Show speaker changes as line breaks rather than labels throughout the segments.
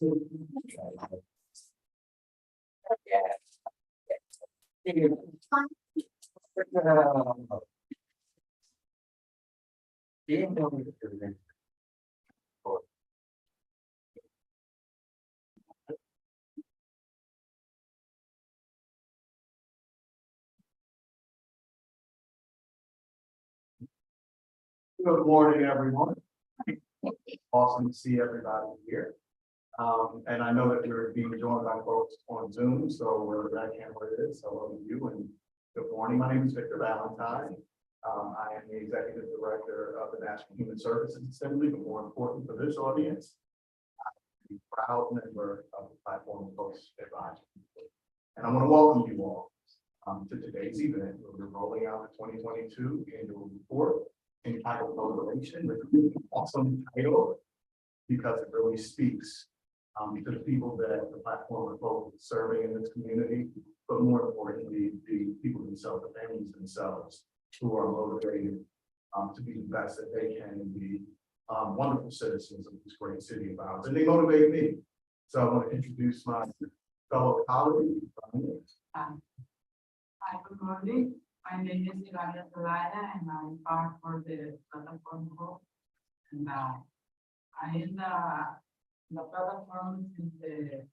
Good morning, everyone. Awesome to see everybody here. And I know that we're being joined by folks on Zoom, so wherever that camera is, hello to you and good morning. My name is Victor Valentine. I am the Executive Director of the National Human Services Assembly, but more important for this audience, I'm a proud member of the Platform of Folks Advisory. And I want to welcome you all to today's event, where we're rolling out the 2022 annual report entitled Motivation, which is an awesome title because it really speaks to the people that the platform of folks is serving in this community, but more importantly, the people themselves, the families themselves, who are motivated to be the best that they can and be wonderful citizens of this great city of ours. And they motivate me. So I want to introduce my fellow colleague.
Hi, good morning. My name is Ivana Zelaya, and I'm part for the platform group. And I am the platform since the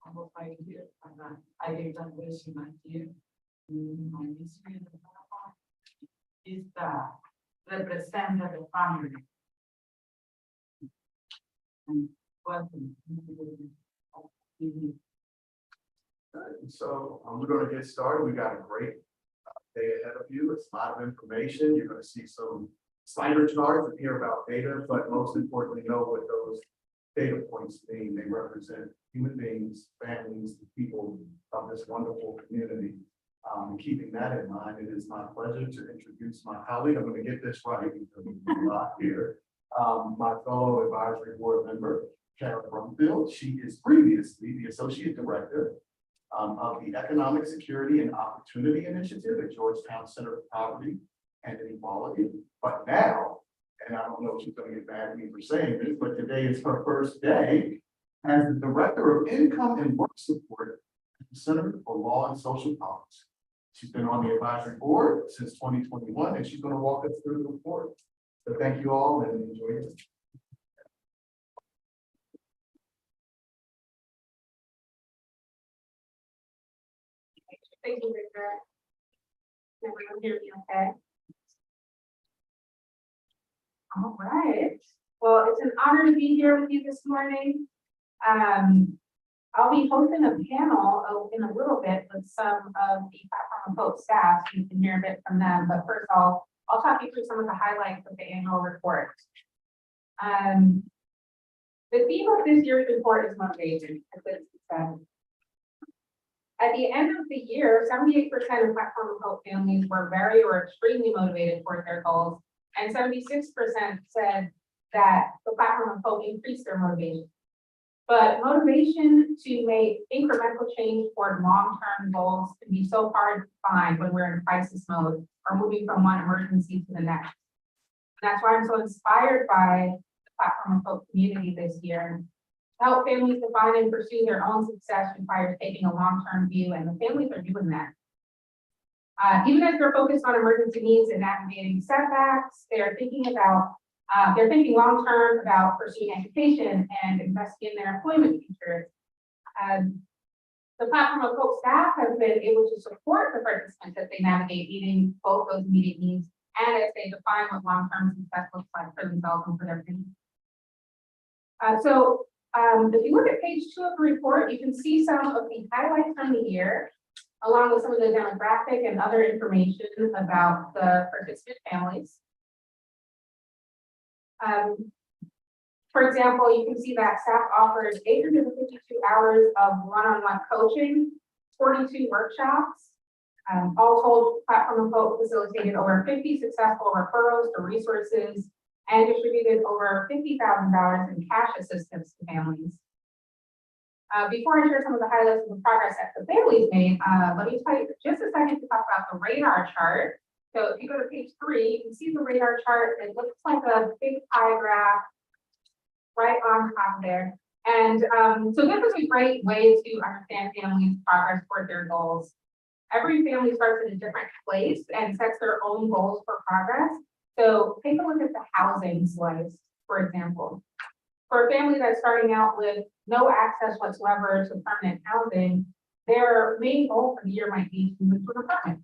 almost 5 years, and I get graduation last year. My mission in the platform is to represent the family. And welcome.
So we're going to get started. We got a great day ahead of you. It's a lot of information. You're going to see some slider charts and hear about data, but most importantly, know what those data points mean. They represent human beings, families, the people of this wonderful community. Keeping that in mind, it is my pleasure to introduce my colleague. I'm going to get this right because there's a lot here. My fellow advisory board member, Kara Brumfield. She is previously the Associate Director of the Economic Security and Opportunity Initiative at Georgetown Center for Poverty and Inequality. But now, and I don't know if she's going to get mad at me for saying this, but today is her first day as the Director of Income and Work Support at the Center for Law and Social Policy. She's been on the advisory board since 2021, and she's going to walk us through the report. So thank you all and enjoy it.
Thank you, Victor. Can everyone hear me okay? All right. Well, it's an honor to be here with you this morning. I'll be hosting a panel in a little bit with some of the Platform of Hope staff, so you can hear a bit from them. But first, I'll talk you through some of the highlights of the annual report. The theme of this year's report is motivation, as it's said. At the end of the year, 78% of Platform of Hope families were very or extremely motivated toward their goals, and 76% said that the Platform of Hope increased their motivation. But motivation to make incremental change toward long-term goals can be so hard to find when we're in crisis mode or moving from one emergency to the next. And that's why I'm so inspired by the Platform of Hope community this year. To help families define and pursue their own success requires taking a long-term view, and the families are doing that. Even as they're focused on emergency needs and navigating setbacks, they're thinking long-term about pursuing education and investing in their employment future. The Platform of Hope staff has been able to support the participants as they navigate meeting both those immediate needs and as they define what long-term success looks like for themselves and for their families. If you look at page 2 of the report, you can see some of the highlights from the year, along with some of the demographic and other information about the participant families. For example, you can see that staff offered 852 hours of one-on-one coaching, 42 workshops. All told, Platform of Hope facilitated over 50 successful referrals to resources and distributed over $50,000 in cash assistance to families. Before I share some of the highlights of the progress that the families made, let me take just a second to talk about the radar chart. So if you go to page 3, you can see the radar chart. It looks like a big pie graph right on top there. And so this is a great way to understand families' progress toward their goals. Every family starts in a different place and sets their own goals for progress. So take a look at the housing slice, for example. For a family that's starting out with no access whatsoever to permanent housing, their main goal for the year might be to move to an apartment.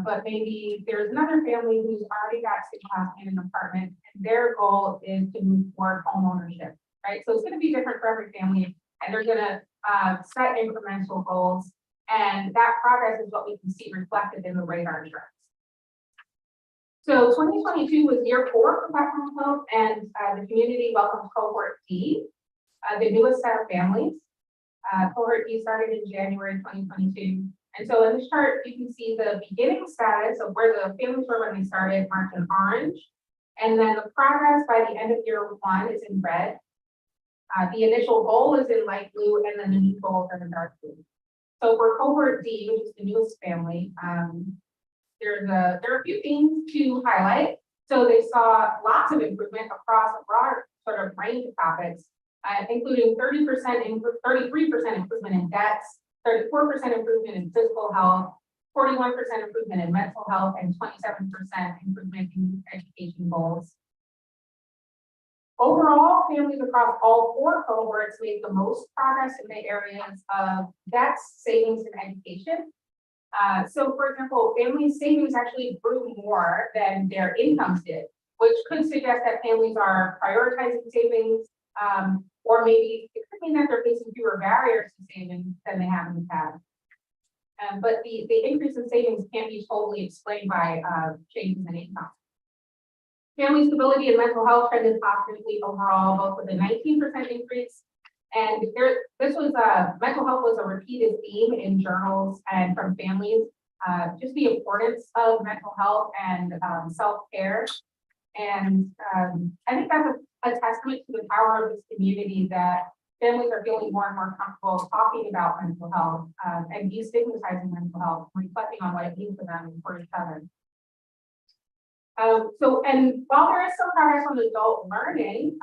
But maybe there's another family who's already got single house and an apartment, and their goal is to move toward home ownership, right? So it's gonna be different for every family, and they're gonna set incremental goals, and that progress is what we can see reflected in the radar charts. So 2022 was year 4 for Platform Hope, and the community welcomed cohort D, the newest set of families. Cohort D started in January 2022. And so in this chart, you can see the beginning status of where the families were when they started, marked in orange. And then the progress by the end of year 1 is in red. The initial goal is in light blue, and then the new goals are in dark blue. So for cohort D, which is the newest family, there are a few things to highlight. So they saw lots of improvement across a broad sort of range of topics, including 33% improvement in debts, 34% improvement in physical health, 41% improvement in mental health, and 27% improvement in education goals. Overall, families across all 4 cohorts made the most progress in the areas of debts, savings, and education. So for example, family savings actually grew more than their incomes did, which could suggest that families are prioritizing savings, or maybe it could mean that they're facing fewer barriers to savings than they have in the past. But the increase in savings can't be totally explained by changes in income. Family stability and mental health trended positively overall, both with a 19% increase. And mental health was a repeated theme in journals and from families, just the importance of mental health and self-care. And I think that's a testament to the power of this community, that families are feeling more and more comfortable talking about mental health and destigmatizing mental health, reflecting on what it means for them and for each other. And while there is some progress on adult learning,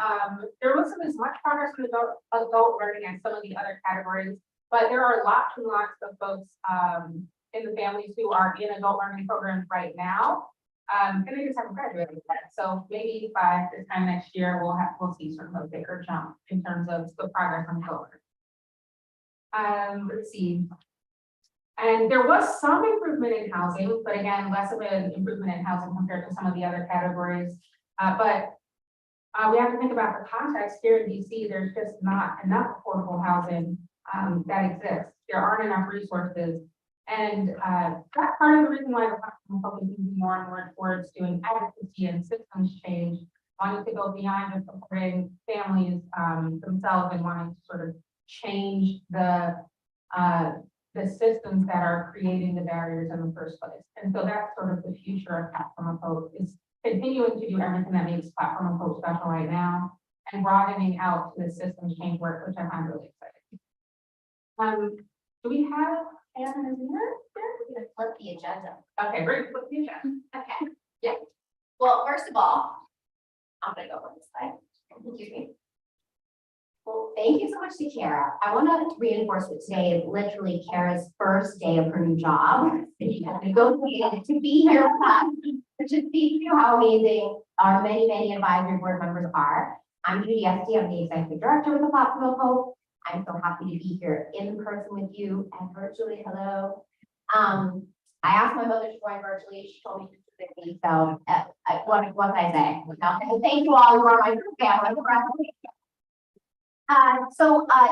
there wasn't as much progress on adult learning as some of the other categories, but there are lots and lots of folks in the families who are in adult learning programs right now, and they just haven't graduated yet. So maybe by this time next year, we'll see sort of a bigger jump in terms of the progress on adult learning. Let's see. And there was some improvement in housing, but again, less of an improvement in housing compared to some of the other categories. But we have to think about the context here in DC. There's just not enough affordable housing that exists. There aren't enough resources. And that's part of the reason why the platform is focusing more and more towards doing advocacy and systems change, wanting to go beyond just supporting families themselves and wanting to sort of change the systems that are creating the barriers in the first place. And so that's sort of the future of Platform of Hope, is continuing to do everything that makes Platform of Hope special right now and broadening out to the systems change work, which I find really exciting. Do we have Anna and Zena?
We're gonna flip the agenda.
Okay, we're gonna flip the agenda.
Okay, yeah. Well, first of all, I'm gonna go on this slide. Excuse me. Well, thank you so much to Kara. I want to reinforce that today is literally Kara's first day of her new job. She has negotiated to be here with us, which just speaks to how amazing our many advisory board members are. I'm Judy Esty. I'm the executive director with the Platform of Hope. I'm so happy to be here in person with you and virtually. Hello. I asked my mother to join virtually. She told me to visit me. So what can I say? No, thank you all. You are my family.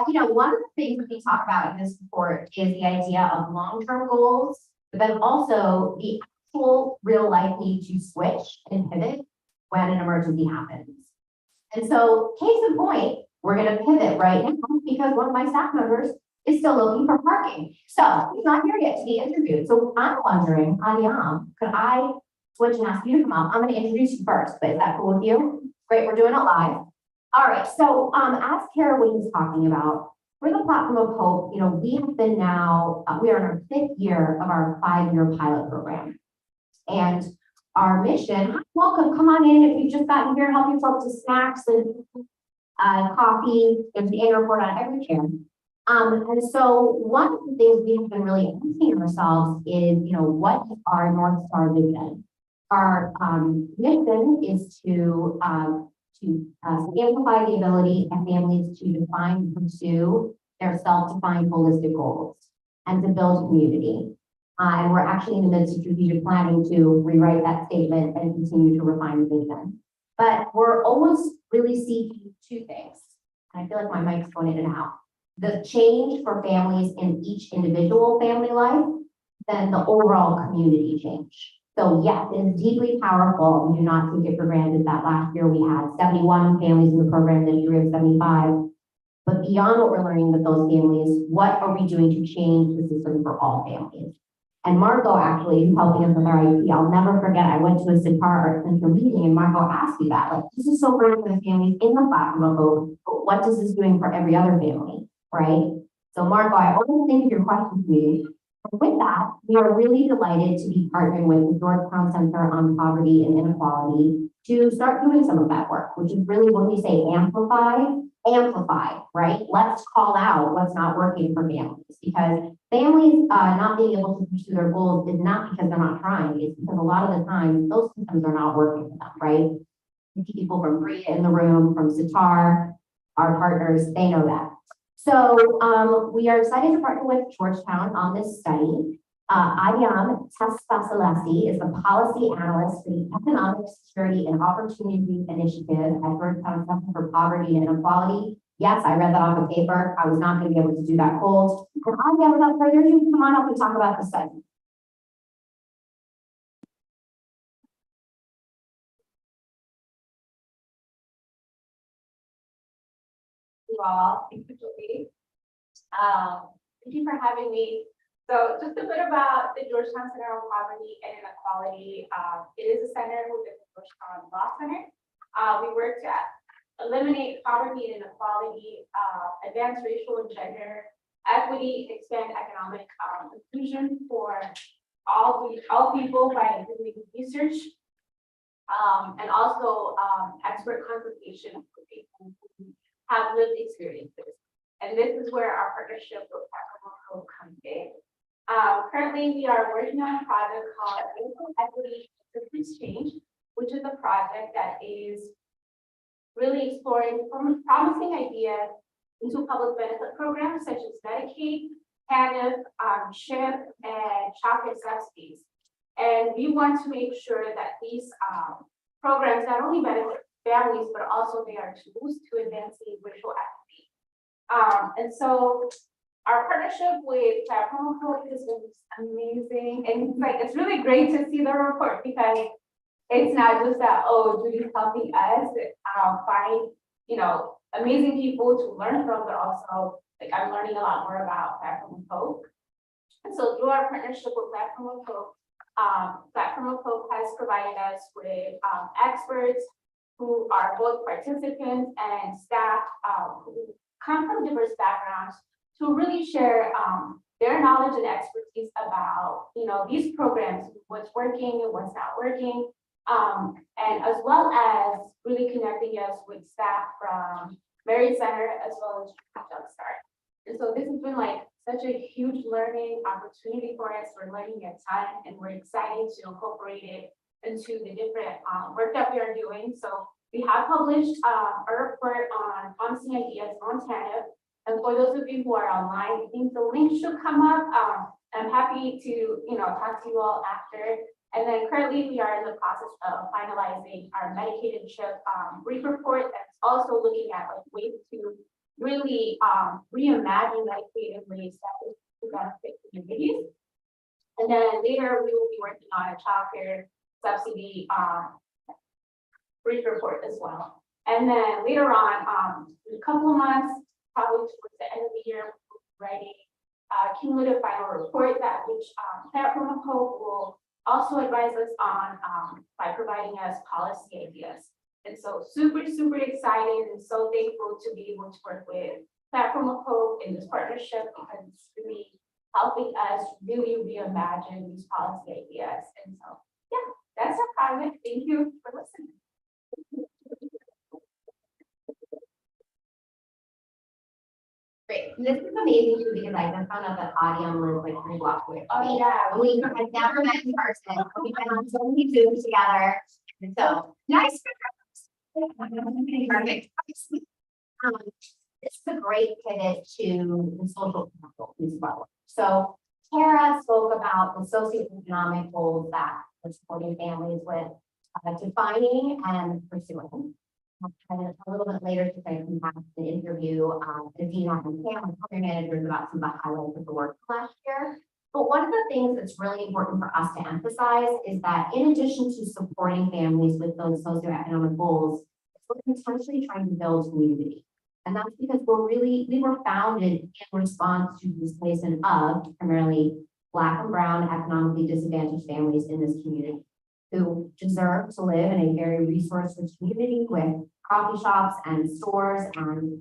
You know, one of the things that we talk about in this report is the idea of long-term goals, but then also the actual real life need to switch and pivot when an emergency happens. And so, case in point, we're going to pivot right now because one of my staff members is still looking for parking. So he's not here yet to be interviewed. So I'm wondering, Anyam, could I switch and ask you to come up? I'm going to introduce you first, but is that cool with you? Great, we're doing it live. All right, so as Kara was talking about, for the Platform of Hope, you know, we have been now, we are in our 5th year of our 5-year pilot program. And our mission, welcome, come on in if you've just gotten here, help yourself to snacks and coffee, there's the annual report on every chair. And so one of the things we have been really asking ourselves is, what is our North Star vision? Our mission is to amplify the ability of families to define and pursue their self-defined holistic goals and to build community. And we're actually in the midst of strategic planning to rewrite that statement and continue to refine the vision. But we're always really seeking two things. And I feel like my mic's going in and out. The change for families in each individual family life, then the overall community change. So yes, it is deeply powerful. We do not take it for granted that last year we had 71 families in the program, this year we have 75. But beyond what we're learning with those families, what are we doing to change the system for all families? And Marco actually is helping us with our IEP. I'll never forget, I went to a Sitar Art Center meeting and Marco asked me that, like, this is so great for the families in the platform of hope, but what does this doing for every other family, right? So Marco, I always think of your question to me. With that, we are really delighted to be partnering with the Georgetown Center on Poverty and Inequality to start doing some of that work, which is really when we say amplify, right? Let's call out what's not working for families, because families not being able to pursue their goals is not because they're not trying, it's because a lot of the time those systems are not working for them, right? People from Bria in the room, from Sitar, our partners, they know that. So we are excited to partner with Georgetown on this study. Ayam Tesfasalesi is the policy analyst for the Economic Security and Opportunity Initiative at Georgetown Center for Poverty and Inequality. Yes, I read that off of paper. I was not going to be able to do that cold. And Ayam, without further ado, come on up and talk about the study.
You all, thank you, Julie. Thank you for having me. So just a bit about the Georgetown Center on Poverty and Inequality. It is a center within the Georgetown Law Center. We work to eliminate poverty and inequality, advance racial and gender equity, expand economic inclusion for all people by doing research, and also expert consultation for people who have lived experiences. And this is where our partnership with Sacramento comes in. Currently, we are working on a project called Racial Equity Systems Change, which is a project that is really exploring promising ideas into public benefit programs such as Medicaid, TANF, CHIP, and child care subsidies. And we want to make sure that these programs not only benefit families, but also they are tools to advancing racial equity. And so our partnership with Platform Hope has been amazing. And it's really great to see the report, because it's not just that, oh, Judy's helping us find, amazing people to learn from, but also I'm learning a lot more about Platform Hope. And so through our partnership with Platform Hope, Platform Hope has provided us with experts who are both participants and staff who come from diverse backgrounds to really share their knowledge and expertise about, these programs, what's working and what's not working, and as well as really connecting us with staff from Merit Center as well as Jumpstart. And so this has been such a huge learning opportunity for us. We're learning a ton, and we're excited to incorporate it into the different work that we are doing. So we have published a report on promising ideas on TANF. And for those of you who are online, I think the link should come up. I'm happy to talk to you all after. And then currently we are in the process of finalizing our Medicaid and CHIP brief report that's also looking at ways to really reimagine Medicaid in ways that will benefit communities. And then later we will be working on a child care subsidy brief report as well. And then later on, in a couple of months, probably towards the end of the year, we'll be writing a cumulative final report that which Platform Hope will also advise us on by providing us policy ideas. And so super excited and so thankful to be able to work with Platform Hope in this partnership, because it's really helping us really reimagine these policy ideas. And so, yeah, that's our project. Thank you for listening.
Great. This is amazing too, because I just found out that Audium lives like 3 blocks away from me.
Oh, yeah.
We had never met in person. We've been on so many Zooms together. And so nice. Perfect. This is a great pivot to the social capital as well. So Tara spoke about the socioeconomic goals that we're supporting families with, defining and pursuing. And a little bit later today, we have an interview, Adina and Pam, program managers, about some of the highlights of the work last year. But one of the things that's really important for us to emphasize is that in addition to supporting families with those socioeconomic goals, we're intentionally trying to build community. And that's because we were founded in response to displacement of primarily Black and brown economically disadvantaged families in this community who deserve to live in a very resource-rich community with coffee shops and stores and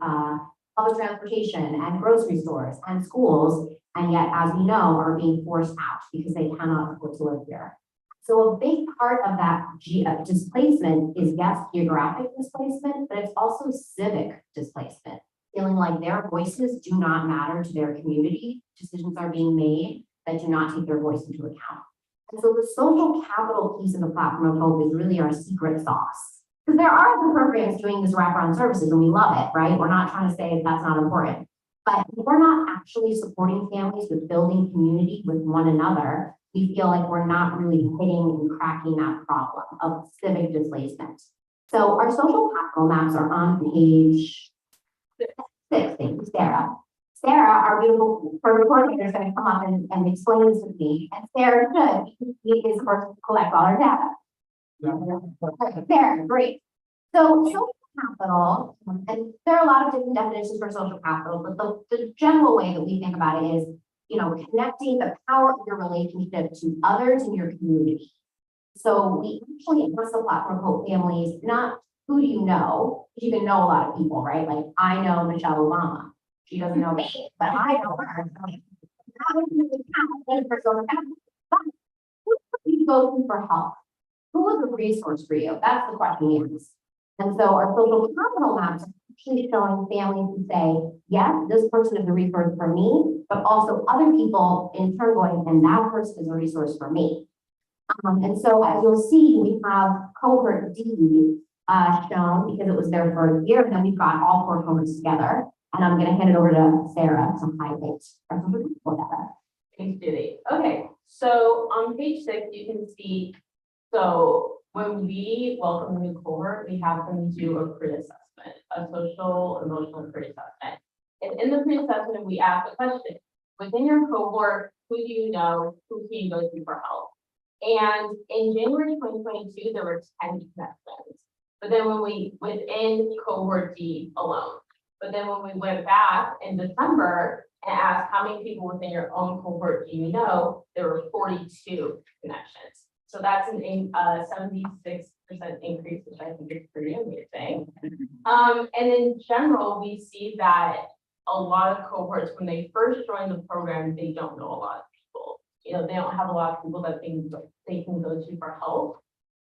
public transportation and grocery stores and schools. And yet, as we know, are being forced out because they cannot afford to live here. So a big part of that displacement is, yes, geographic displacement, but it's also civic displacement, feeling like their voices do not matter to their community. Decisions are being made that do not take their voice into account. And so the social capital piece of the Platform of Hope is really our secret sauce. Because there are other programs doing this wraparound services and we love it, right? We're not trying to say that's not important. But if we're not actually supporting families with building community with one another, we feel like we're not really hitting and cracking that problem of civic displacement. So our social capital maps are on page 6. Thank you, Sarah. Sarah, our beautiful coordinator, is going to come up and explain this with me. And Sarah should, because he is supposed to collect all our data. There, great. So social capital, and there are a lot of different definitions for social capital, but the general way that we think about it is, connecting the power of your relationship to others in your community. So we actually ask the Platform of Hope families, not who do you know, you can know a lot of people, right? Like I know Michelle Obama. She doesn't know me, but I know her. That would be the count for social capital. But who do you go to for help? Who was a resource for you? That's the question we ask. And so our social capital maps are actually showing families who say, yes, this person is a resource for me, but also other people in turn going, and that person is a resource for me. And so as you'll see, we have cohort D shown because it was their first year, and then we've got all 4 cohorts together. And I'm going to hand it over to Sarah to highlight our social capital data.
Thanks, Judy. Okay, so on page 6, you can see, so when we welcome a new cohort, we have them do a pre-assessment, a social emotional pre-assessment. And in the pre-assessment, we ask the question, within your cohort, who do you know, who can you go to for help? And in January 2022, there were 10 connections. But then within cohort D alone, but then when we went back in December and asked how many people within your own cohort do you know, there were 42 connections. So that's an 76% increase, which I think is pretty amazing. And in general, we see that a lot of cohorts, when they first join the program, they don't know a lot of people. They don't have a lot of people that they can go to for help.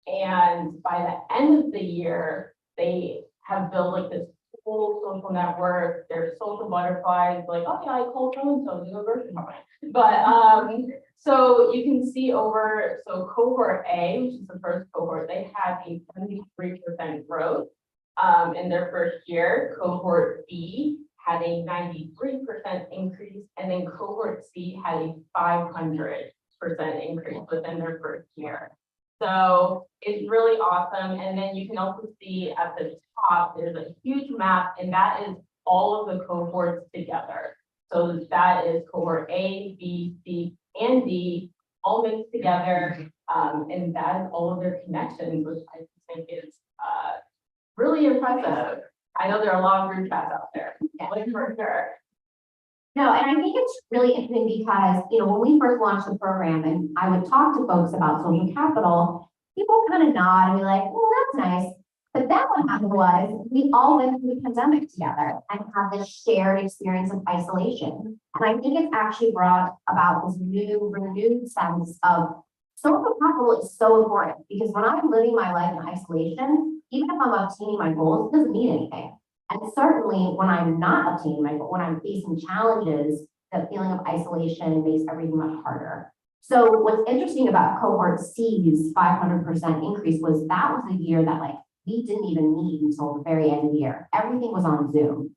And by the end of the year, they have built like this whole social network. They're social butterflies, like, oh yeah, I called so-and-so, do a version of it. But so you can see so cohort A, which is the first cohort, they had a 73% growth in their first year. Cohort B had a 93% increase, and then cohort C had a 500% increase within their first year. So it's really awesome. And then you can also see at the top, there's a huge map, and that is all of the cohorts together. So that is cohort A, B, C, and D all mixed together. And that is all of their connections, which I think is really impressive. I know there are a lot of group chats out there, like for sure.
No, and I think it's really interesting because, when we first launched the program and I would talk to folks about social capital, people kind of nod and be like, well, that's nice. But then what happened was we all went through the pandemic together and had this shared experience of isolation. And I think it's actually brought about this renewed sense of social capital is so important because when I'm living my life in isolation, even if I'm obtaining my goals, it doesn't mean anything. And certainly when I'm not obtaining my goal, when I'm facing challenges, the feeling of isolation makes everything much harder. So what's interesting about cohort C's 500% increase was that was a year that like we didn't even meet until the very end of the year. Everything was on Zoom.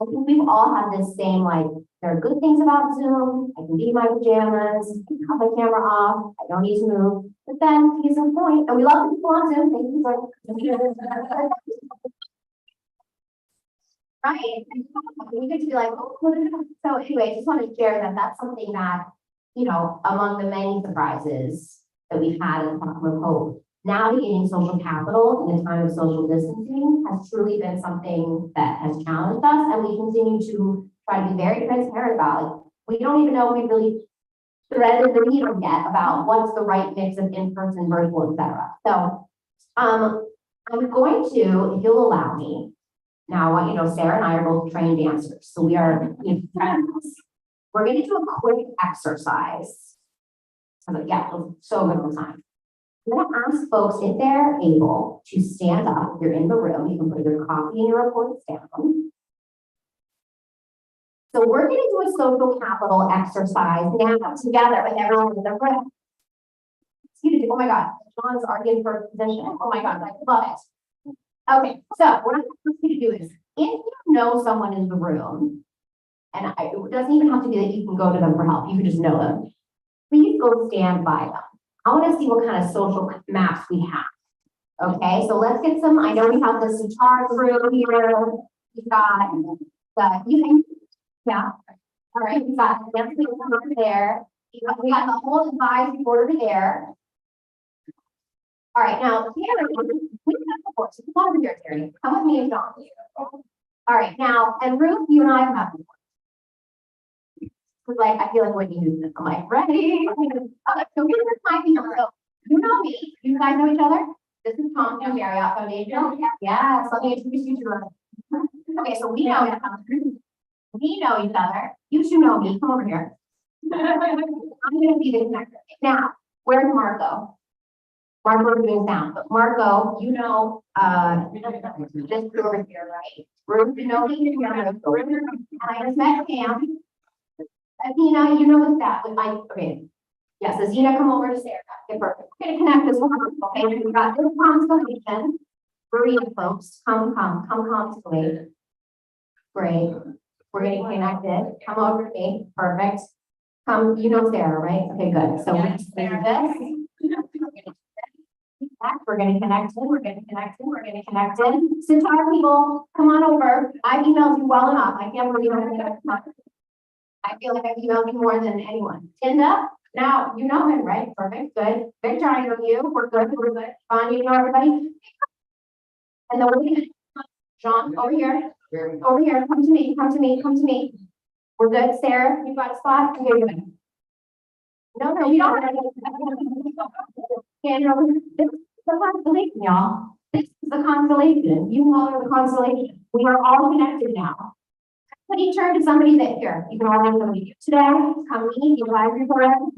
I think we've all had this same, like, there are good things about Zoom. I can be in my pajamas, I can cut my camera off, I don't need to move. But then, to some point, and we love people on Zoom, thank you for. Right, we get to be like, oh, so anyway, I just want to share that that's something that, you know, among the many surprises that we've had in the Platform of Hope, navigating social capital in a time of social distancing has truly been something that has challenged us, and we continue to try to be very transparent about it. We don't even know if we really threaded the needle yet about what's the right mix of in-person, virtual, et cetera. So, I'm going to, if you'll allow me, now, you know, Sarah and I are both trained dancers, so we are, you know, friends. We're going to do a quick exercise. Yeah, so good on time. I'm going to ask folks if they're able to stand up. If you're in the room, you can put your coffee and your reports down. So we're going to do a social capital exercise now together with everyone in the room. Excuse me, oh my God, John's arguing for a position. Oh my God, I love it. Okay, so what I'm going to do is, if you know someone in the room, and it doesn't even have to be that you can go to them for help, you can just know them, please go stand by them. I want to see what kind of social maps we have. Okay, so let's get some, I know we have the Sitar crew here, we've got yeah, all right, we've got Nancy over there, we got the whole advisory board over there. All right, now, Terry, we have the horse. Come over here, Terry. Come with me and John. All right, now, and Ruth, you and I have the horse. Because, like, I feel like Whitney Houston. I'm like, ready? Okay, so here's my people. So, you know me. You guys know each other? This is Tom from Marriott Foundation. Yes, let me introduce you to her. Okay, so we know each other. We know each other. You two know me. Come over here. I'm going to be the connector. Now, where's Marco? Marco is doing sound, but Marco, you know, this over here, right? Ruth, you know, and I just met Pam. Athena, you know the staff, with my, okay. Yes, Azina, come over to Sarah. Okay, perfect. We're gonna connect this one, okay? We've got this constellation. Maria, folks, come constellate. Great. We're getting connected. Come over to me. Perfect. Come, you know Sarah, right? Okay, good. So we're just doing this. We're getting connected, we're getting connected, we're getting connected. Sitar people, come on over. I've emailed you well enough. I can't believe I feel like I've emailed you more than anyone. Tinda, now you know him, right? Perfect, good. Victor, I know you. We're good, we're good. John, you know everybody? And then we're gonna, John, over here. Over here, come to me, come to me, come to me. We're good, Sarah, you got a spot? Okay, good. No, we don't. Daniel, this is the constellation, y'all. This is the constellation. You all are the constellation. We are all connected now. But you turn to somebody that here. You can all have somebody today. Come meet, you live report.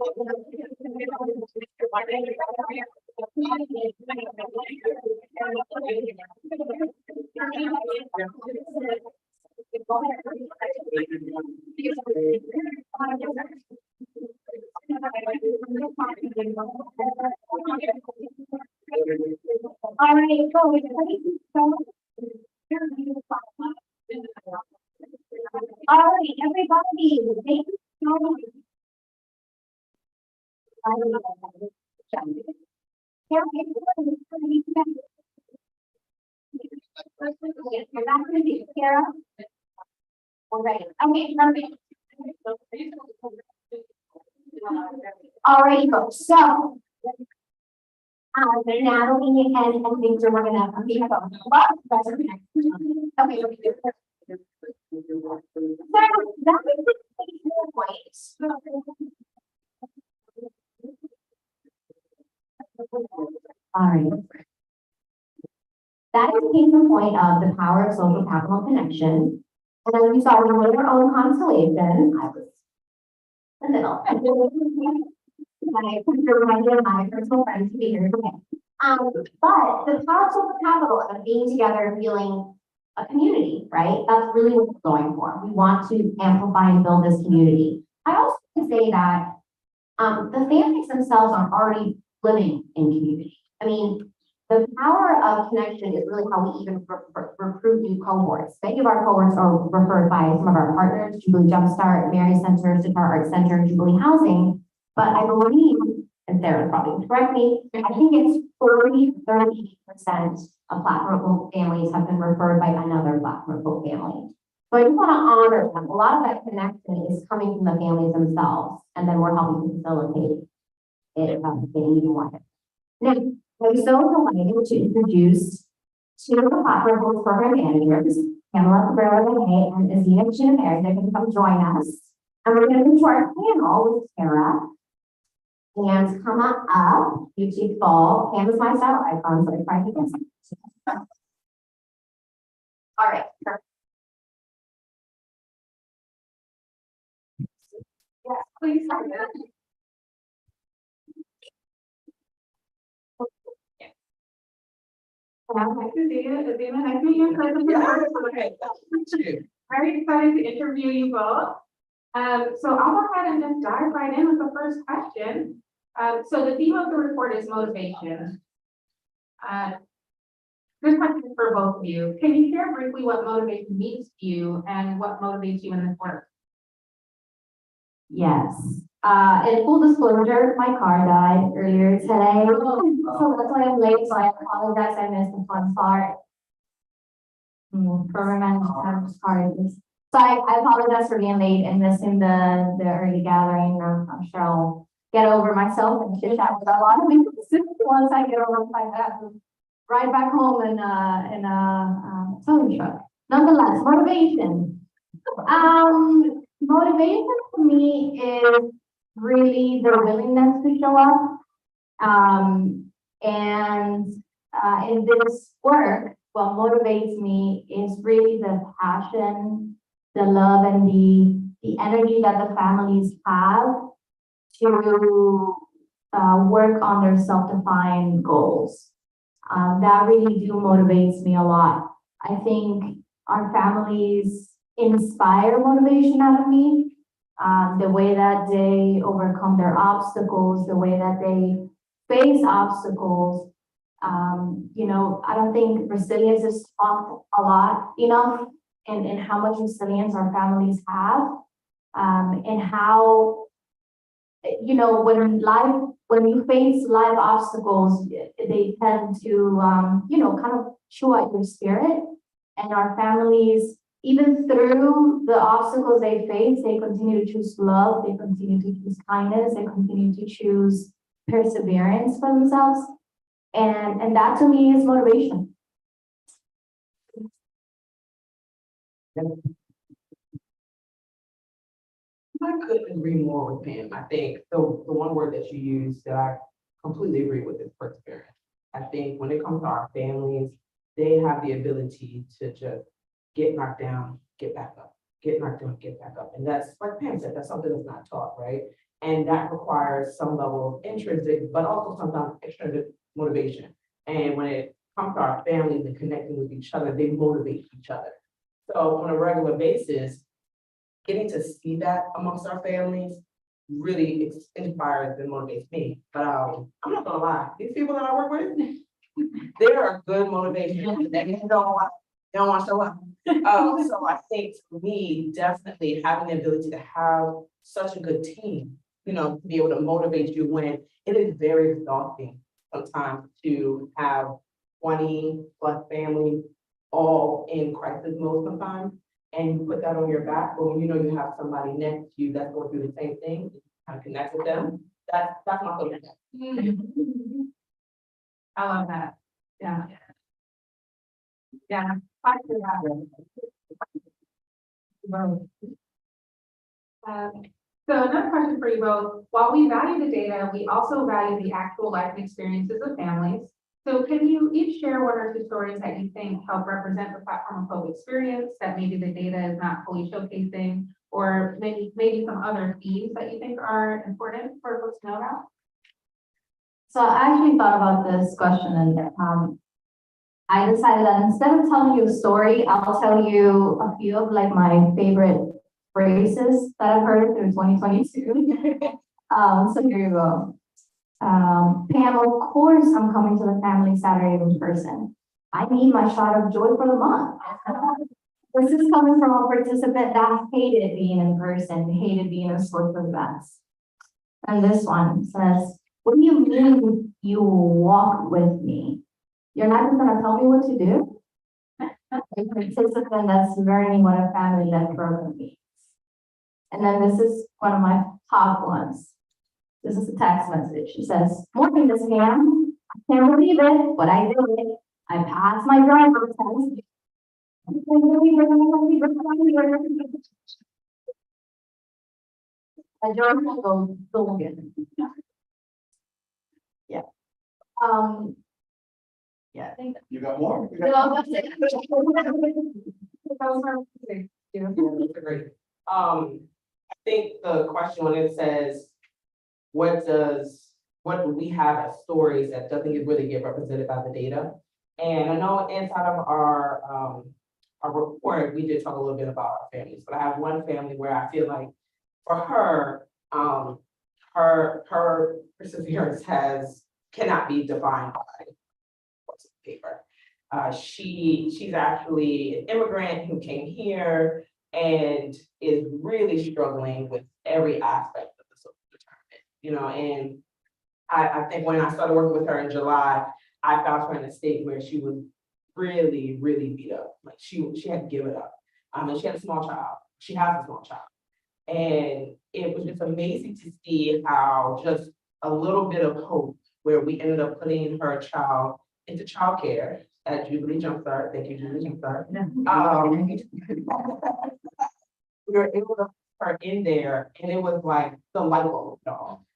All right, so all right, everybody, thank you so much. You're not gonna be Kara? All right, okay, perfect. All right, folks, so. Natalie and Victor, we're gonna be okay. Okay. So that is the point. All right. That is the case in point of the power of social capital connection. And as we saw, we were our own constellation. I was in the middle. I reminded my personal friends to be here today. But the power of social capital of being together and feeling a community, right? That's really what we're going for. We want to amplify and build this community. I also can say that the families themselves are already living in community. I mean, the power of connection is really how we even recruit new cohorts. Many of our cohorts are referred by some of our partners, Jubilee Jumpstart, Mary Center, Sitar Art Center, Jubilee Housing. But I believe, and Sarah probably correct me, I think it's 30% of Platform Oak families have been referred by another Platform Oak family. So I just want to honor them. A lot of that connection is coming from the families themselves, and then we're helping to facilitate it getting even more. Now, I'm so delighted to introduce two of the Platform Oak program managers, Pamela Cabrera and Azina Chinamere. They're going to come join us. And we're going to move to our panel with Tara. And come up, YouTube fall. Pam is my style icon, so I try to get some. All right. Perfect. Yes, please.
Nice to see you, Adina. Nice to meet you in person. Very excited to interview you both. So I'll go ahead and just dive right in with the first question. So the theme of the report is motivation. Good question for both of you. Can you share briefly what motivation means to you and what motivates you in this work?
Yes. In full disclosure, my car died earlier today. So that's why I'm late. So I apologize. I missed the fun part. For remembering cards. So I apologize for being late and missing the early gathering. I'm sure I'll get over myself and chit chat with a lot of people once I get over my ride back home in a towing truck. Nonetheless, motivation. Motivation for me is really the willingness to show up. In this work, what motivates me is really the passion, the love, and the energy that the families have to work on their self-defined goals. That really motivates me a lot. I think our families inspire motivation out of me. The way that they overcome their obstacles, the way that they face obstacles. I don't think resilience is talked a lot enough in how much resilience our families have, and how, when you face life obstacles, they tend to, kind of chew at your spirit. And our families, even through the obstacles they face, they continue to choose love, they continue to choose kindness, they continue to choose perseverance for themselves. And that to me is motivation.
I couldn't agree more with Pam. I think the one word that you used that I completely agree with is perseverance. I think when it comes to our families, they have the ability to just get knocked down, get back up, get knocked down, get back up. And that's, like Pam said, that's something that's not taught, right? And that requires some level of intrinsic, but also sometimes extrinsic motivation. And when it comes to our families and connecting with each other, they motivate each other. So on a regular basis, getting to see that amongst our families really inspires and motivates me. But I'm not gonna lie, these people that I work with, they are good motivation. They don't want to show up. So I think for me, definitely having the ability to have such a good team, you know, to be able to motivate you when it is very exhausting sometimes to have 20+ families all in crisis mode sometimes. And you put that on your back, but when you know you have somebody next to you that's going through the same thing, you kind of connect with them. That's my favorite.
I love that. Yeah. Yeah. I do that. So another question for you both. While we value the data, we also value the actual life and experiences of families. So can you each share one or two stories that you think help represent the Platform of Hope experience that maybe the data is not fully showcasing, or maybe some other themes that you think are important for folks to know about?
So I actually thought about this question and I decided that instead of telling you a story, I'll tell you a few of like my favorite phrases that I've heard through 2022. So here you go. Pam, of course I'm coming to the family Saturday in person. I need my shot of joy for the month. This is coming from a participant that hated being in person, hated being in social events. And this one says, what do you mean you walk with me? You're not just gonna tell me what to do? A participant that's learning what a family-led program means. And then this is one of my top ones. This is a text message. It says, morning, Miss Pam. I can't believe it, but I did it. I passed my driver's test. I drove to Logan. Yeah. Yeah, I think.
You got more? You got-
No, that's it.
Yeah, that's great. I think the question when it says, what do we have as stories that doesn't really get represented by the data? And I know inside of our report, we did talk a little bit about our families, but I have one family where I feel like for her, her perseverance cannot be defined by what's on paper. She's actually an immigrant who came here and is really struggling with every aspect of the social determinant, you know, and I think when I started working with her in July, I found her in a state where she was really, really beat up. Like she had to give it up. And she had a small child. She has a small child. And it was just amazing to see how just a little bit of hope where we ended up putting her child into childcare at Jubilee Jumpstart. Thank you, Jubilee Jumpstart. We were able to put her in there and it was like the light bulb, y'all.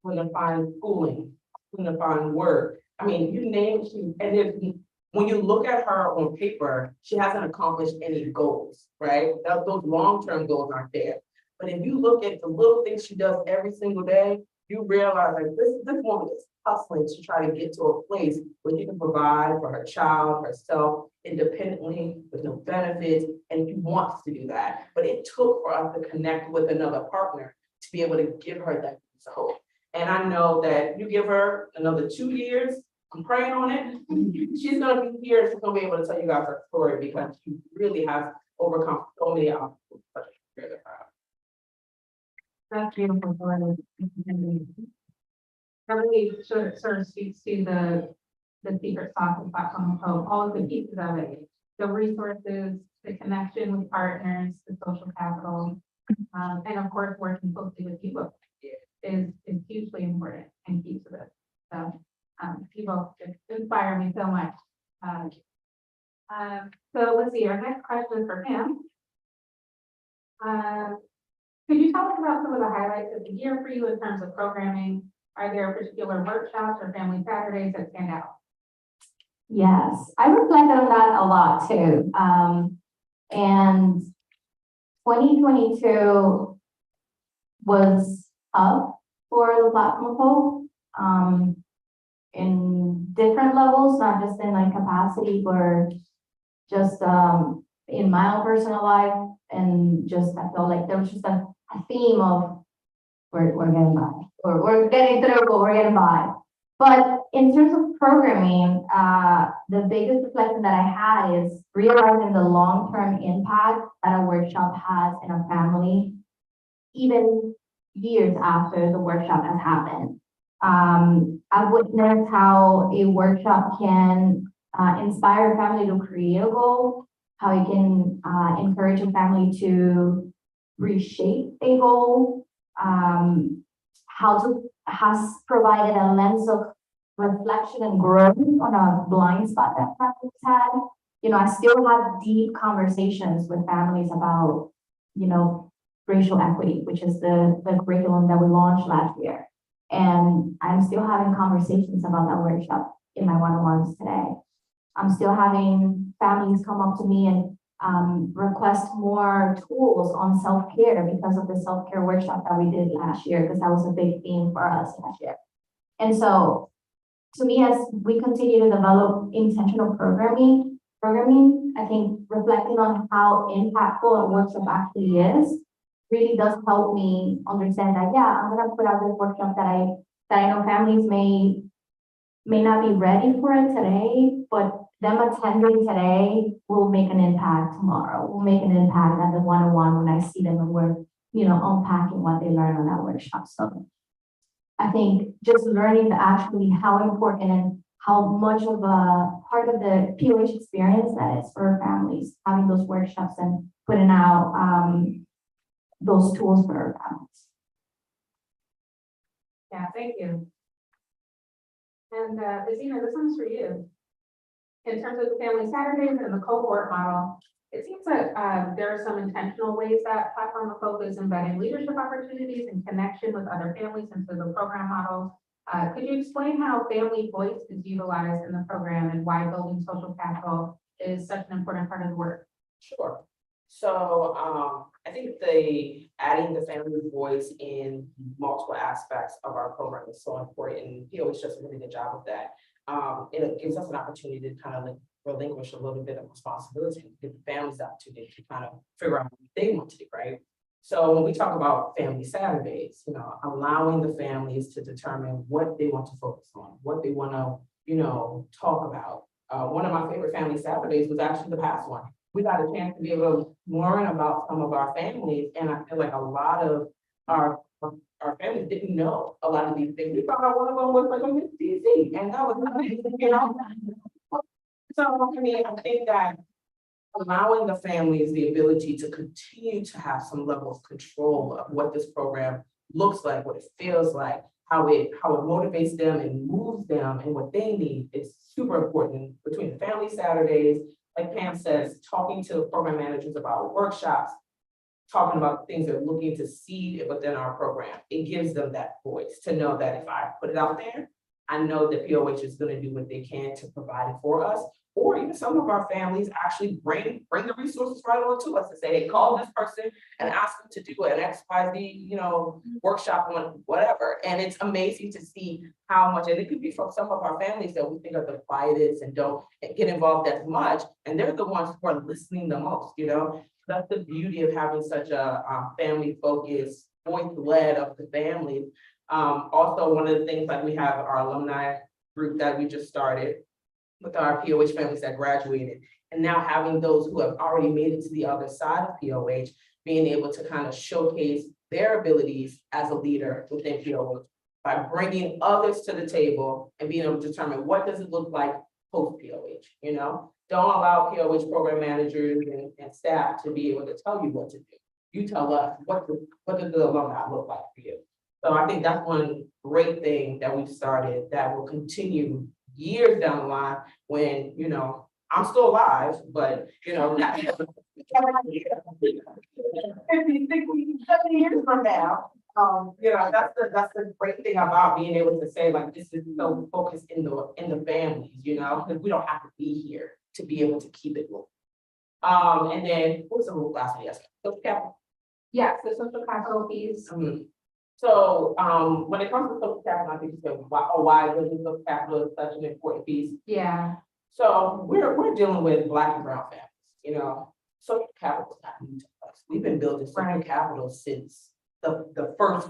Couldn't find schooling, couldn't find work. I mean, you name it, and then when you look at her on paper, she hasn't accomplished any goals, right? Those long-term goals aren't there. But if you look at the little things she does every single day, you realize like this woman is hustling to try to get to a place where she can provide for her child, herself, independently, with no benefits, and she wants to do that. But it took for us to connect with another partner to be able to give her that hope. And I know that you give her another 2 years, I'm praying on it. She's gonna be here, she's gonna be able to tell you guys her story because she really has overcome so many obstacles.
That's beautiful. Really sort of speaks to the secret sauce of Platform of Hope, all of the pieces of it, the resources, the connection with partners, the social capital, and of course, working closely with people is hugely important and key to this. So, people inspire me so much. So let's see, our next question is for Pam. Could you tell us about some of the highlights of the year for you in terms of programming? Are there particular workshops or family Saturdays that stand out?
Yes, I reflected on that a lot too. And 2022 was hub for the platform of hope. In different levels, not just in like capacity, but just in my own personal life, and just I felt like there was just a theme of we're getting by, or we're getting through, but we're getting by. But in terms of programming, the biggest reflection that I had is realizing the long-term impact that a workshop has in a family, even years after the workshop has happened. I've witnessed how a workshop can inspire a family to create a goal, how it can encourage a family to reshape a goal, has provided a lens of reflection and growth on a blind spot that families had. You know, I still have deep conversations with families about, you know, racial equity, which is the curriculum that we launched last year. And I'm still having conversations about that workshop in my one-on-ones today. I'm still having families come up to me and request more tools on self-care because of the self-care workshop that we did last year, because that was a big theme for us last year. And so to me, as we continue to develop intentional programming, I think reflecting on how impactful a workshop actually is really does help me understand that, yeah, I'm gonna put out this workshop that I know families may not be ready for it today, but them attending today will make an impact tomorrow, will make an impact at the one-on-one when I see them and we're, you know, unpacking what they learned on that workshop. So I think just learning actually how important and how much of a part of the POH experience that is for families, having those workshops and putting out those tools for our families.
Yeah, thank you. And Azina, this one's for you. In terms of the family Saturdays and the cohort model, it seems that there are some intentional ways that Platform of Hope is embedding leadership opportunities and connection with other families into the program model. Could you explain how family voice is utilized in the program and why building social capital is such an important part of the work?
Sure. So I think adding the family voice in multiple aspects of our program is so important. And POH does a really good job of that. It gives us an opportunity to kind of like relinquish a little bit of responsibility, give the families the opportunity to kind of figure out what they want to do, right? So when we talk about family Saturdays, you know, allowing the families to determine what they want to focus on, what they want to, you know, talk about. One of my favorite family Saturdays was actually the past one. We got a chance to be able to learn about some of our families, and I feel like a lot of our families didn't know a lot of these things. We thought one of them was like a Miss DC, and that was amazing, you know. So I mean, I think that allowing the families the ability to continue to have some level of control of what this program looks like, what it feels like, how it motivates them and moves them, and what they need is super important between the family Saturdays. Like Pam says, talking to program managers about workshops, talking about things they're looking to see within our program. It gives them that voice to know that if I put it out there, I know that POH is going to do what they can to provide it for us. Or even some of our families actually bring the resources right on to us and say, hey, call this person and ask them to do an XYZ, you know, workshop on whatever. And it's amazing to see how much, and it could be from some of our families that we think are the quietest and don't get involved as much. And they're the ones who are listening the most, you know. That's the beauty of having such a family focused, voice-led of the family. Also, one of the things, like we have our alumni group that we just started with our POH families that graduated, and now having those who have already made it to the other side of POH, being able to kind of showcase their abilities as a leader within POH by bringing others to the table and being able to determine what does it look like post POH, you know? Don't allow POH program managers and staff to be able to tell you what to do. You tell us what does the alumni look like for you. So I think that's one great thing that we've started that will continue years down the line when, you know, I'm still alive, but, you know, 50, 60, 70 years from now, you know, that's the great thing about being able to say, like, this is so focused in the families, you know, because we don't have to be here to be able to keep it moving. And then what was the last one? Yes, social capital.
Yes, the social capital piece.
So, when it comes to social capital, I think you said, why building social capital is such an important piece.
Yeah.
So we're dealing with Black and brown families, you know, social capital is not new to us. We've been building social capital since the first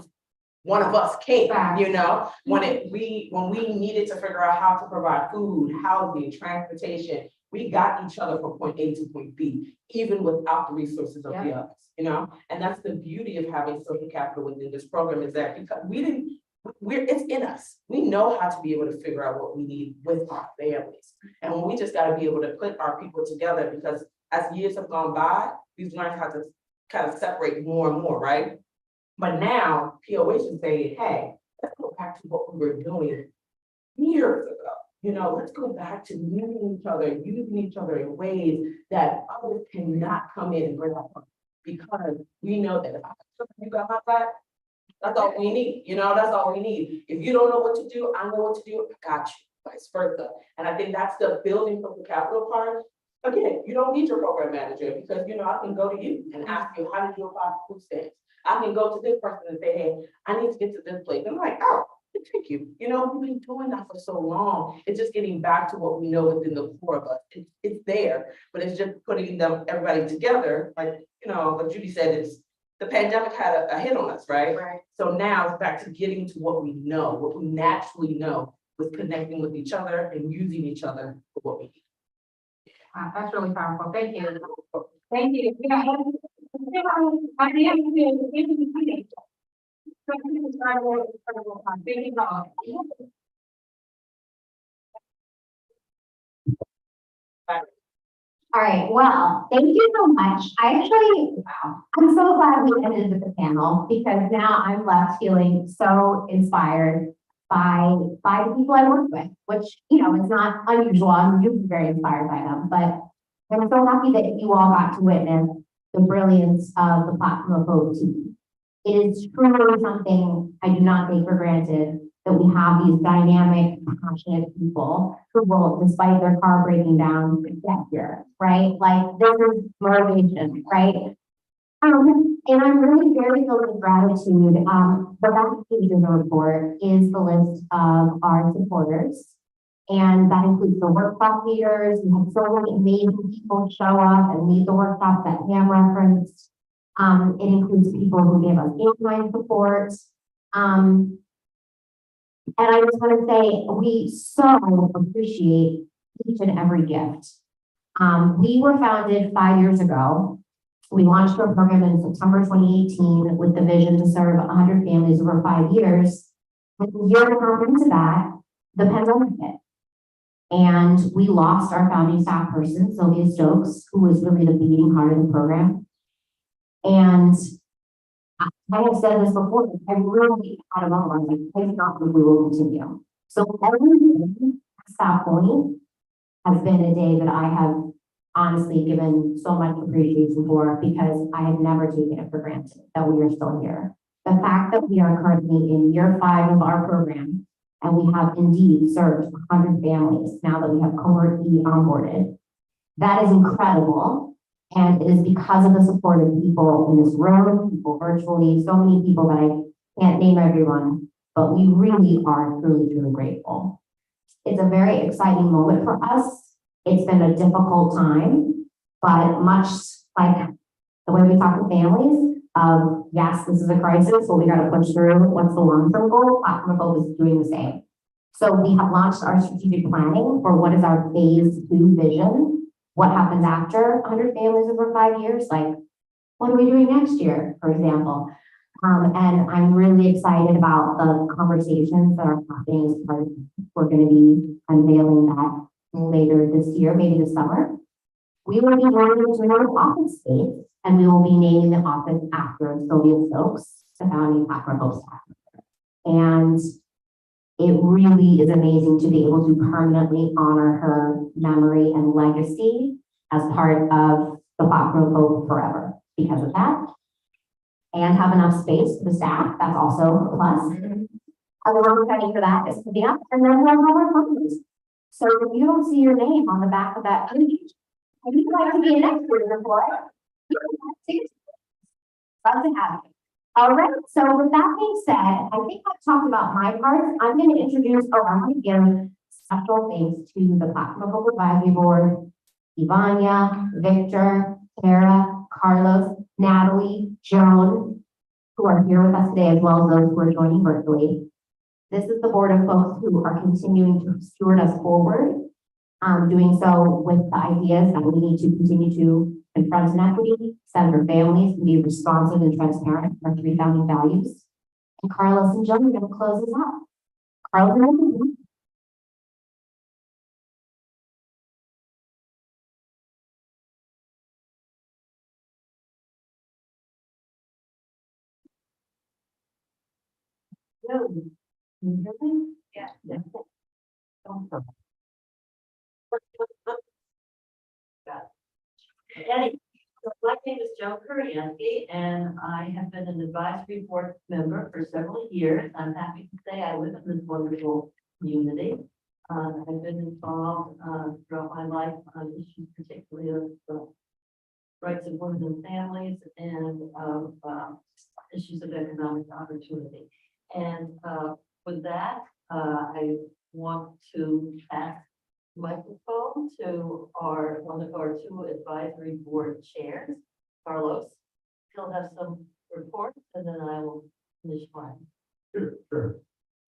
one of us came, you know, when we needed to figure out how to provide food, housing, transportation, we got each other from point A to point B, even without the resources of the others, you know? And that's the beauty of having social capital within this program is that because it's in us. We know how to be able to figure out what we need with our families. And we just gotta be able to put our people together because as years have gone by, we've learned how to kind of separate more and more, right? But now POH is saying, hey, let's go back to what we were doing years ago. You know, let's go back to using each other, using each other in ways that others cannot come in and bring up. Because we know that if you got my back, that's all we need, you know, that's all we need. If you don't know what to do, I know what to do, I got you, vice versa. And I think that's the building from the capital part. Again, you don't need your program manager because, you know, I can go to you and ask you, how did you apply for food stamps? I can go to this person and say, hey, I need to get to this place. I'm like, oh, thank you. You know, we've been doing that for so long. It's just getting back to what we know within the core of us. It's there, but it's just putting everybody together. Like, you know, like Judy said, the pandemic had a hit on us, right?
Right.
So now it's back to getting to what we know, what we naturally know, with connecting with each other and using each other for what we need.
Wow, that's really powerful. Thank you. Thank you. Yeah. I am to- Thank you all.
All right, well, thank you so much. I'm so glad we ended with the panel because now I'm left feeling so inspired by the people I work with, which, you know, is not unusual. I'm usually very inspired by them, but I'm so happy that you all got to witness the brilliance of the Platform of Hope team. It is truly something I do not take for granted that we have these dynamic, passionate people who will, despite their car breaking down, get here, right? Like, this is motivation, right? And I'm really very filled with gratitude. The back page of the report is the list of our supporters. And that includes the workshop leaders. We have so many amazing people show up and lead the workshops that Pam referenced. It includes people who gave us in-kind support. And I just want to say, we so appreciate each and every gift. We were founded 5 years ago. We launched our program in September 2018 with the vision to serve 100 families over 5 years. And a year and a half into that, the pandemic hit. And we lost our founding staff person, Sylvia Stokes, who was really the beating heart of the program. And I have said this before, I really had a moment, I not think we will continue. So every day at that point has been a day that I have honestly given so much appreciation for because I had never taken it for granted that we are still here. The fact that we are currently in year 5 of our program and we have indeed served 100 families now that we have Cohort E onboarded, that is incredible. And it is because of the support of people in this room, people virtually, so many people that I can't name everyone, but we really are truly, truly grateful. It's a very exciting moment for us. It's been a difficult time, but much like the way we talk to families, yes, this is a crisis, so we got to push through. What's the long-term goal? Platform of Hope is doing the same. So we have launched our strategic planning for what is our phase 2 vision. What happens after 100 families over 5 years? Like, what are we doing next year, for example? And I'm really excited about the conversations that are happening as part of, we're going to be unveiling that later this year, maybe this summer. We will be moving into another office space, and we will be naming the office after Sylvia Stokes, the founding Platform Hope staff. And it really is amazing to be able to permanently honor her memory and legacy as part of the Platform of Hope forever because of that. And have enough space for the staff, that's also a plus. Other penny for that is picking up, and then we have more funds. So if you don't see your name on the back of that page, and you'd like to be an expert report, love to have you. All right, so with that being said, I think I've talked about my parts. I'm going to introduce, I'm going to give special thanks to the Platinum Hope Advisory Board, Ivania, Victor, Tara, Carlos, Natalie, Joan, who are here with us today, as well as those who are joining virtually. This is the board of folks who are continuing to steward us forward, doing so with the ideas that we need to continue to confront inequity, center families, and be responsive and transparent, our three founding values. And Carlos and Joan are going to close this out. Carlos and Joan. Joan, can you hear me?
Yeah.
Hey, so my name is Joan Kuriansky, and I have been an advisory board member for several years. I'm happy to say I live in this wonderful community. I've been involved throughout my life on issues particularly of rights of women and families and of issues of economic opportunity. And with that, I want to pass microphone to one of our two advisory board chairs, Carlos. He'll have some reports and then I will finish mine.
Sure.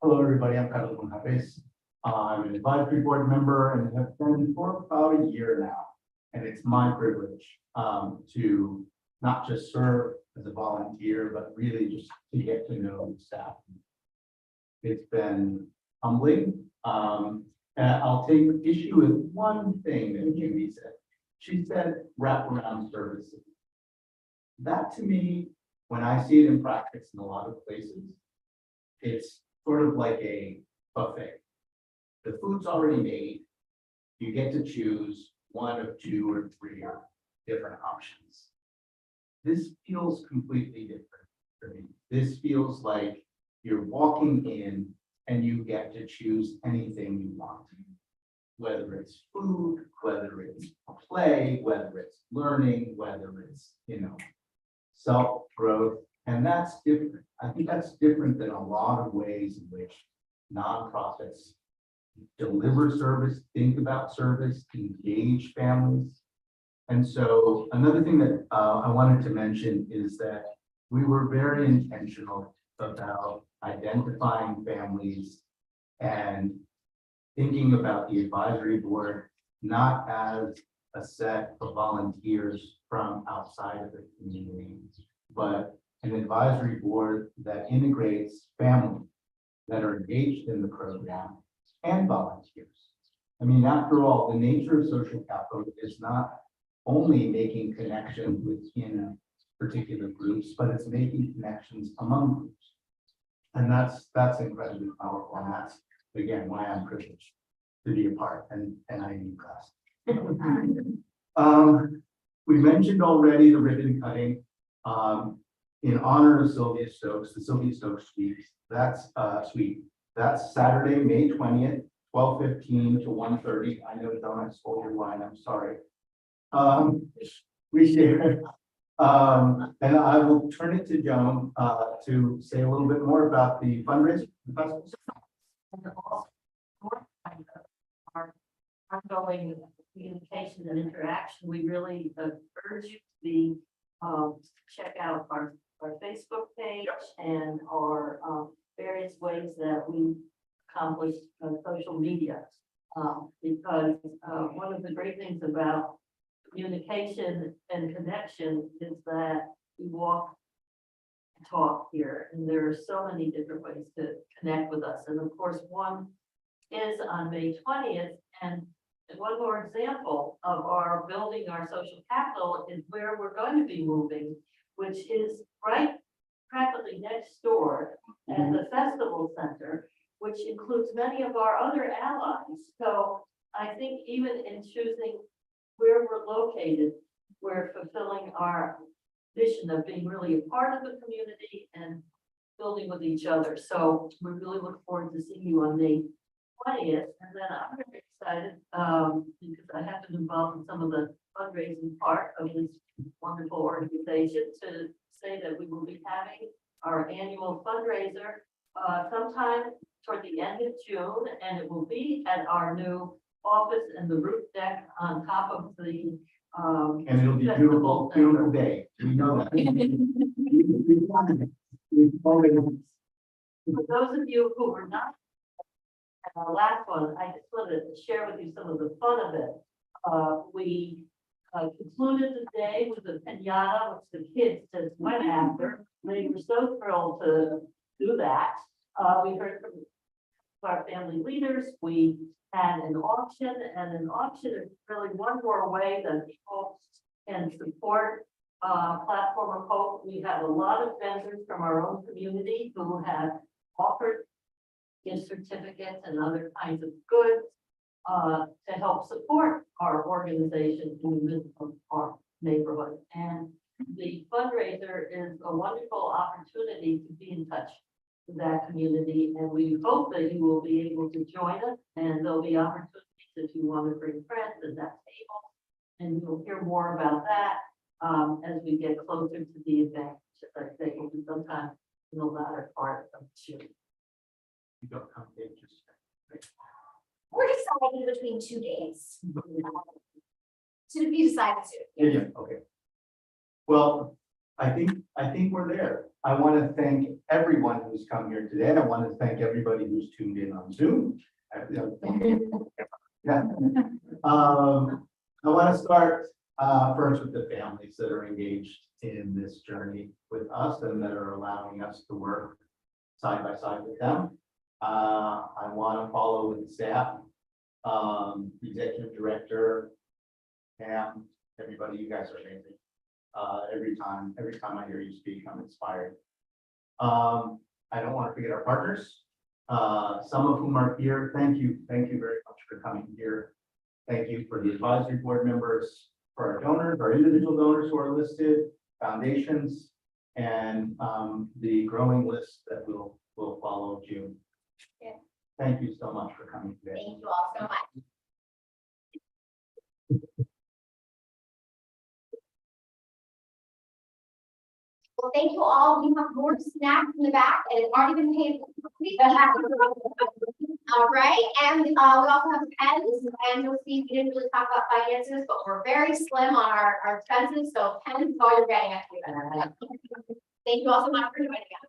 Hello, everybody. I'm Carlos Monjaves. I'm an advisory board member and have been for about a year now. And it's my privilege to not just serve as a volunteer, but really just to get to know staff. It's been humbling. And I'll take issue with one thing that Judy said. She said wraparound services. That to me, when I see it in practice in a lot of places, it's sort of like a buffet. The food's already made. You get to choose one of two or three different options. This feels completely different for me. This feels like you're walking in and you get to choose anything you want. Whether it's food, whether it's play, whether it's learning, whether it's, self-growth. And that's different. I think that's different than a lot of ways in which nonprofits deliver service, think about service, engage families. And so another thing that I wanted to mention is that we were very intentional about identifying families and thinking about the advisory board, not as a set of volunteers from outside of the community, but an advisory board that integrates families that are engaged in the program and volunteers. I mean, after all, the nature of social capital is not only making connections within particular groups, but it's making connections among groups. And that's incredibly powerful. And that's, again, why I'm privileged to be a part and I need class. We mentioned already the ribbon cutting in honor of Sylvia Stokes, the Sylvia Stokes suite. That's Saturday, May 20th, 12:15 to 1:30. I know Donna stole your line, I'm sorry. We share. And I will turn it to Joan to say a little bit more about the fundraiser.
And also, our ongoing communication and interaction, we really urge you to check out our Facebook page and our various ways that we accomplish social media. Because one of the great things about communication and connection is that we walk and talk here, and there are so many different ways to connect with us. And of course, one is on May 20th, and one more example of our building our social capital is where we're going to be moving, which is right practically next door at the festival center, which includes many of our other allies. So I think even in choosing where we're located, we're fulfilling our mission of being really a part of the community and building with each other. So we really look forward to seeing you on May 20th. And then I'm very excited because I have been involved in some of the fundraising part of this wonderful organization to say that we will be having our annual fundraiser sometime toward the end of June, and it will be at our new office in the roof deck on top of the
And it'll be beautiful, beautiful day. We know that.
For those of you who were not at our last one, I just wanted to share with you some of the fun of it. We concluded the day with a pinata, which the kids just went after. They were so thrilled to do that. We heard from our family leaders. We had an auction, and an auction is really one more way that people can support Platform of Hope. We have a lot of vendors from our own community who have offered gift certificates and other kinds of goods to help support our organization in the midst of our neighborhood. And the fundraiser is a wonderful opportunity to be in touch with that community. And we hope that you will be able to join us, and there'll be opportunities if you want to bring friends at that table. And you'll hear more about that as we get closer to the event, which I think will be sometime in the latter part of June.
You don't come in just.
We're deciding between 2 days. To be decided soon.
Yeah, okay. Well, I think we're there. I want to thank everyone who's come here today. I want to thank everybody who's tuned in on Zoom. Yeah. I want to start first with the families that are engaged in this journey with us and that are allowing us to work side by side with them. I want to follow with the staff, executive director, Pam, everybody, you guys are amazing. Every time I hear you speak, I'm inspired. I don't want to forget our partners, some of whom are here. Thank you very much for coming here. Thank you for the advisory board members, for our donors, our individual donors who are listed, foundations, and the growing list that will follow June.
Yeah.
Thank you so much for coming today.
Thank you all so much. Well, thank you all. We have more snacks in the back and it's already been paid. All right, and we also have pens, and you'll see we didn't really talk about finances, but we're very slim on our expenses, so pens is all you're getting at. Thank you all so much for joining us.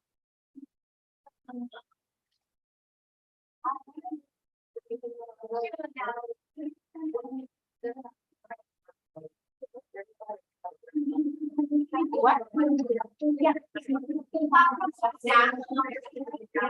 What? Yeah.